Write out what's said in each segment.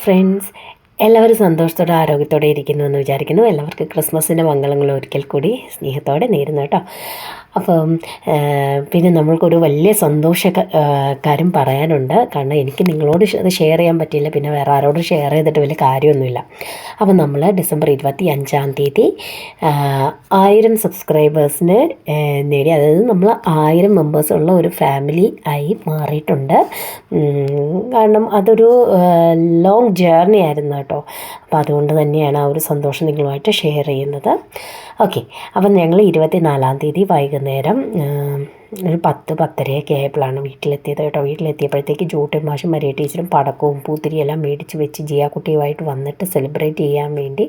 Friends, എല്ലാവരും സന്തോഷത്തോടെ ആരോഗ്യത്തോടെ ഇരിക്കുന്നു എന്ന് വിചാരിക്കുന്നു. എല്ലാവർക്കും ക്രിസ്മസിൻ്റെ മംഗളങ്ങൾ ഒരിക്കൽ കൂടി സ്നേഹത്തോടെ നേരുന്നു കേട്ടോ. അപ്പം പിന്നെ നമ്മൾക്കൊരു വലിയ കാര്യം പറയാനുണ്ട്. കാരണം എനിക്ക് നിങ്ങളോട് അത് ഷെയർ ചെയ്യാൻ പറ്റിയില്ല, പിന്നെ വേറെ ആരോടും ഷെയർ ചെയ്തിട്ട് വലിയ കാര്യമൊന്നുമില്ല. അപ്പം നമ്മൾ ഡിസംബർ 25 1000 സബ്സ്ക്രൈബേഴ്സിന് നേടി. അതായത് നമ്മൾ 1000 മെമ്പേഴ്സുള്ള ഒരു ഫാമിലി ആയി മാറിയിട്ടുണ്ട്. കാരണം അതൊരു ലോങ് ജേർണി ആയിരുന്നു കേട്ടോ. അപ്പോൾ അതുകൊണ്ട് തന്നെയാണ് ആ ഒരു സന്തോഷം നിങ്ങളുമായിട്ട് ഷെയർ ചെയ്യുന്നത്. ഓക്കെ, അപ്പം ഞങ്ങൾ 24 വൈകുന്നേരം ഒരു 10-10:30 ആയപ്പോഴാണ് വീട്ടിലെത്തിയത് കേട്ടോ. വീട്ടിലെത്തിയപ്പോഴത്തേക്ക് ജൂട്ടും മാഷും മരിയ ടീച്ചറും പടക്കവും പൂത്തിരിയെല്ലാം മേടിച്ച് വെച്ച് ജിയാക്കുട്ടിയുമായിട്ട് വന്നിട്ട് സെലിബ്രേറ്റ് ചെയ്യാൻ വേണ്ടി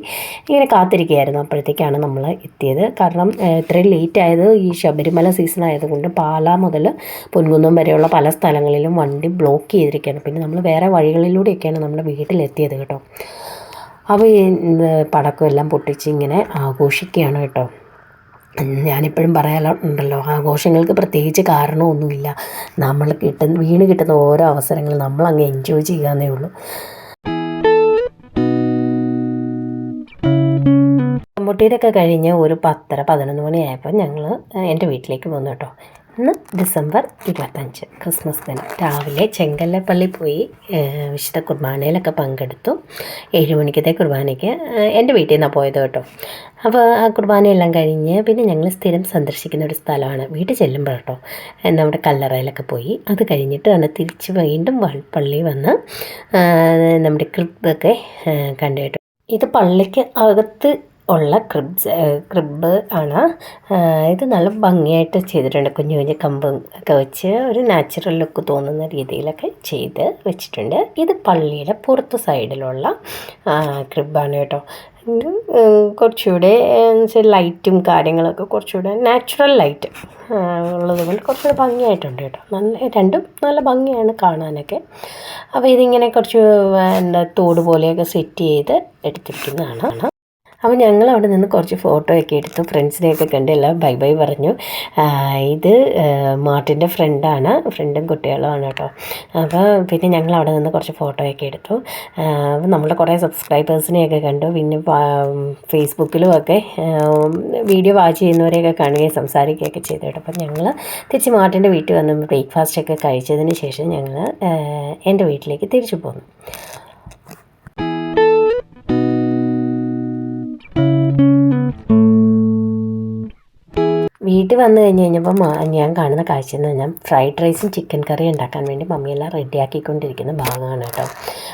ഇങ്ങനെ കാത്തിരിക്കുകയായിരുന്നു. അപ്പോഴത്തേക്കാണ് നമ്മൾ എത്തിയത്. കാരണം ഇത്രയും ലേറ്റ് ആയത് ഈ ശബരിമല സീസൺ ആയതുകൊണ്ട് പാലാ മുതൽ പൊൻകുന്നം വരെയുള്ള പല സ്ഥലങ്ങളിലും വണ്ടി ബ്ലോക്ക് ചെയ്തിരിക്കുകയാണ്. പിന്നെ നമ്മൾ വേറെ വഴികളിലൂടെയൊക്കെയാണ് നമ്മുടെ വീട്ടിലെത്തിയത് കേട്ടോ. അപ്പോൾ ഈ പടക്കമെല്ലാം പൊട്ടിച്ച് ഇങ്ങനെ ആഘോഷിക്കുകയാണ് കേട്ടോ. ഞാനിപ്പോഴും പറയാറുണ്ടല്ലോ, ആഘോഷങ്ങൾക്ക് പ്രത്യേകിച്ച് കാരണമൊന്നുമില്ല. നമ്മൾ വീണ് കിട്ടുന്ന ഓരോ അവസരങ്ങളും നമ്മളങ്ങ് എൻജോയ് ചെയ്യാന്നേ ഉള്ളൂ. പൊട്ടിയിട്ടൊക്കെ കഴിഞ്ഞ് ഒരു 10-11 മണിയായപ്പോൾ ഞങ്ങൾ എൻ്റെ വീട്ടിലേക്ക് പോന്നു കേട്ടോ. ഇന്ന് ഡിസംബർ 25 ക്രിസ്മസ് ദിനം. രാവിലെ ചെങ്കല്ലപ്പള്ളി പോയി വിശുദ്ധ കുർബാനയിലൊക്കെ പങ്കെടുത്തു. 7 മണിക്കത്തെ കുർബാനയ്ക്ക് എൻ്റെ വീട്ടിൽ നിന്നാണ് പോയത് കേട്ടോ. അപ്പോൾ ആ കുർബാനയെല്ലാം കഴിഞ്ഞ് പിന്നെ ഞങ്ങൾ സ്ഥിരം സന്ദർശിക്കുന്ന ഒരു സ്ഥലമാണ്. വീട്ടിൽ ചെല്ലുമ്പോൾ കേട്ടോ നമ്മുടെ കല്ലറയിലൊക്കെ പോയി അത് കഴിഞ്ഞിട്ടാണ് തിരിച്ച് വീണ്ടും പള്ളി വന്ന് നമ്മുടെ ക്രിബൊക്കെ കണ്ടു കേട്ടോ. ഇത് പള്ളിക്ക് അകത്ത് ഉള്ള ക്രിബ് ആണ്. ഇത് നല്ല ഭംഗിയായിട്ട് ചെയ്തിട്ടുണ്ട്. കുഞ്ഞു കുഞ്ഞു കമ്പും ഒക്കെ വെച്ച് ഒരു നാച്ചുറൽ ലുക്ക് തോന്നുന്ന രീതിയിലൊക്കെ ചെയ്ത് വെച്ചിട്ടുണ്ട്. ഇത് പള്ളിയുടെ പുറത്ത് സൈഡിലുള്ള ക്രിബാണ് കേട്ടോ. കുറച്ചുകൂടെ ലൈറ്റും കാര്യങ്ങളൊക്കെ കുറച്ചുകൂടെ നാച്ചുറൽ ലൈറ്റ് ഉള്ളത് കൊണ്ട് കുറച്ചുകൂടെ ഭംഗിയായിട്ടുണ്ട് കേട്ടോ. രണ്ടും നല്ല ഭംഗിയാണ് കാണാനൊക്കെ. അപ്പോൾ ഇതിങ്ങനെ കുറച്ച് തോട് പോലെയൊക്കെ സെറ്റ് ചെയ്ത് എടുത്തിരിക്കുന്നതാണ്. അപ്പോൾ ഞങ്ങൾ അവിടെ നിന്ന് കുറച്ച് ഫോട്ടോയൊക്കെ എടുത്തു. ഫ്രണ്ട്സിനെയൊക്കെ കണ്ട് എല്ലാം ബൈ ബൈ പറഞ്ഞു. ഇത് മാർട്ടിൻ്റെ ഫ്രണ്ടും കുട്ടികളുമാണ് കേട്ടോ. അപ്പോൾ പിന്നെ ഞങ്ങൾ അവിടെ നിന്ന് കുറച്ച് ഫോട്ടോയൊക്കെ എടുത്തു. അപ്പോൾ നമ്മുടെ കുറേ സബ്സ്ക്രൈബേഴ്സിനെയൊക്കെ കണ്ടു. പിന്നെ ഫേസ്ബുക്കിലും ഒക്കെ വീഡിയോ വാച്ച് ചെയ്യുന്നവരെയൊക്കെ കാണുകയും സംസാരിക്കുകയൊക്കെ ചെയ്തു കേട്ടോ. അപ്പം ഞങ്ങൾ തിരിച്ച് മാർട്ടിൻ്റെ വീട്ടിൽ വന്ന് ബ്രേക്ക്ഫാസ്റ്റൊക്കെ കഴിച്ചതിന് ശേഷം ഞങ്ങൾ എൻ്റെ വീട്ടിലേക്ക് തിരിച്ചു പോന്നു. വീട്ടിൽ വന്നു കഴിഞ്ഞപ്പോൾ ഞാൻ കാണുന്ന കാഴ്ച എന്ന് പറഞ്ഞാൽ ഫ്രൈഡ് റൈസും ചിക്കൻ കറി ഉണ്ടാക്കാൻ വേണ്ടി മമ്മിയെല്ലാം റെഡിയാക്കിക്കൊണ്ടിരിക്കുന്ന ഭാഗമാണ് കേട്ടോ.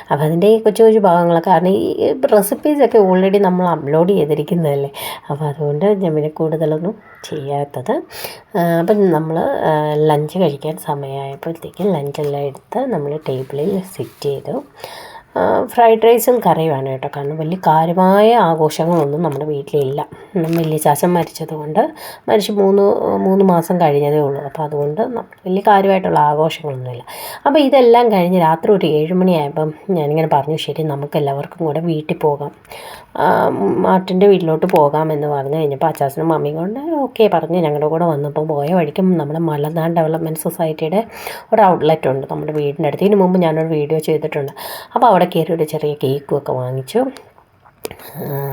അപ്പോൾ അതിൻ്റെ കൊച്ചു കൊച്ചു ഭാഗങ്ങളൊക്കെ, കാരണം ഈ റെസിപ്പീസൊക്കെ ഓൾറെഡി നമ്മൾ അപ്ലോഡ് ചെയ്തിരിക്കുന്നതല്ലേ. അപ്പോൾ അതുകൊണ്ട് ഞാൻ പിന്നെ കൂടുതലൊന്നും ചെയ്യാത്തത്. അപ്പം നമ്മൾ ലഞ്ച് കഴിക്കാൻ സമയമായപ്പോഴത്തേക്കും ലഞ്ചെല്ലാം എടുത്ത് നമ്മൾ ടേബിളിൽ സെറ്റ് ചെയ്തു. ഫ്രൈഡ് റൈസും കറിയുമാണ് കേട്ടോ. കാരണം വലിയ കാര്യമായ ആഘോഷങ്ങളൊന്നും നമ്മുടെ വീട്ടിലില്ല. വലിയ ചാച്ചൻ മരിച്ചതുകൊണ്ട് മരിച്ച് 3 മാസം കഴിഞ്ഞതേ ഉള്ളൂ. അപ്പോൾ അതുകൊണ്ട് വലിയ കാര്യമായിട്ടുള്ള ആഘോഷങ്ങളൊന്നുമില്ല. അപ്പോൾ ഇതെല്ലാം കഴിഞ്ഞ് രാത്രി ഒരു 7 മണിയായപ്പം ഞാനിങ്ങനെ പറഞ്ഞു, ശരി നമുക്കെല്ലാവർക്കും കൂടെ വീട്ടിൽ പോകാം, മാർട്ടിൻ്റെ വീട്ടിലോട്ട് പോകാമെന്ന് പറഞ്ഞു കഴിഞ്ഞപ്പോൾ അച്ചാച്ചനും മമ്മിയും കൊണ്ട് ഓക്കെ പറഞ്ഞ് ഞങ്ങളുടെ കൂടെ വന്നപ്പോൾ പോയ വഴിക്കും നമ്മുടെ മലനാട് ഡെവലപ്മെൻറ്റ് സൊസൈറ്റിയുടെ ഒരു ഔട്ട്ലെറ്റ് ഉണ്ട് നമ്മുടെ വീടിൻ്റെ അടുത്ത്. ഇതിന് മുമ്പ് ഞാനൊരു വീഡിയോ ചെയ്തിട്ടുണ്ട്. അപ്പോൾ അവിടെ കയറി ഒരു ചെറിയ കേക്കും ഒക്കെ വാങ്ങിച്ചു.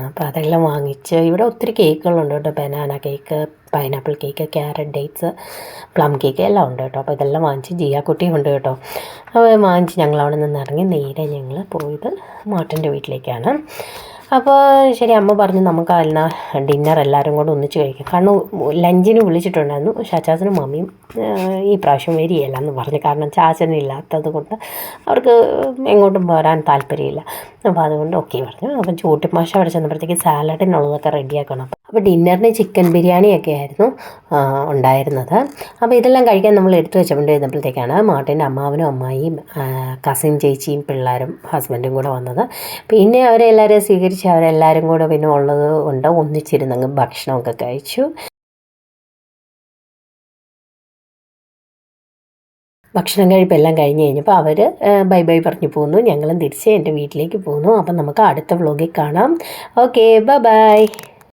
അപ്പോൾ അതെല്ലാം വാങ്ങിച്ച് ഇവിടെ ഒത്തിരി കേക്കുകളുണ്ട് കേട്ടോ. Banana cake, pineapple cake, carrot dates, plum cake എല്ലാം ഉണ്ട് കേട്ടോ. അപ്പോൾ ഇതെല്ലാം വാങ്ങിച്ച് ജിയാക്കുട്ടിയും ഉണ്ട് കേട്ടോ. അപ്പോൾ വാങ്ങിച്ച് ഞങ്ങൾ അവിടെ നിന്ന് ഇറങ്ങി നേരെ ഞങ്ങൾ പോയത് മാർട്ടിൻ്റെ വീട്ടിലേക്കാണ്. അപ്പോൾ ശരി, അമ്മ പറഞ്ഞു നമുക്ക് അതിന് ഡിന്നർ എല്ലാവരും കൂടെ ഒന്നിച്ച് കഴിക്കാം. കാരണം ലഞ്ചിന് വിളിച്ചിട്ടുണ്ടായിരുന്നു. ചാച്ചനും മമ്മിയും ഈ പ്രാവശ്യം വരികയില്ല എന്ന് പറഞ്ഞു. കാരണം ചാച്ചനില്ലാത്തത് കൊണ്ട് അവർക്ക് എങ്ങോട്ടും പോരാൻ താല്പര്യമില്ല. അപ്പോൾ അതുകൊണ്ട് ഓക്കെ പറഞ്ഞു. അപ്പം ചൂട്ടിമാഷ അവിടെ ചെന്നപ്പോഴത്തേക്ക് സാലഡിനുള്ളതൊക്കെ റെഡിയാക്കണം. അപ്പോൾ ഡിന്നറിന് ചിക്കൻ ബിരിയാണിയൊക്കെ ആയിരുന്നു ഉണ്ടായിരുന്നത്. അപ്പോൾ ഇതെല്ലാം കഴിക്കാൻ നമ്മൾ എടുത്തു വെച്ചുകൊണ്ടിരുന്നപ്പോഴത്തേക്കാണ് മാർട്ടിൻ്റെ അമ്മാവനും അമ്മായിയും കസിൻ ചേച്ചിയും പിള്ളേരും ഹസ്ബൻഡും കൂടെ വന്നത്. പിന്നെ അവരെല്ലാവരെയും സ്വീകരിച്ച് അവരെല്ലാവരും കൂടെ പിന്നെ ഉള്ളത് കൊണ്ട് ഒന്നിച്ചിരുന്നങ്ങ് ഭക്ഷണമൊക്കെ കഴിച്ചു. ഭക്ഷണം കഴിപ്പെല്ലാം കഴിഞ്ഞ് കഴിഞ്ഞപ്പോൾ അവർ ബൈ ബൈ പറഞ്ഞു പോന്നു. ഞങ്ങളും തിരിച്ച് എൻ്റെ വീട്ടിലേക്ക് പോന്നു. അപ്പം നമുക്ക് അടുത്ത വ്ലോഗിൽ കാണാം. Okay, by.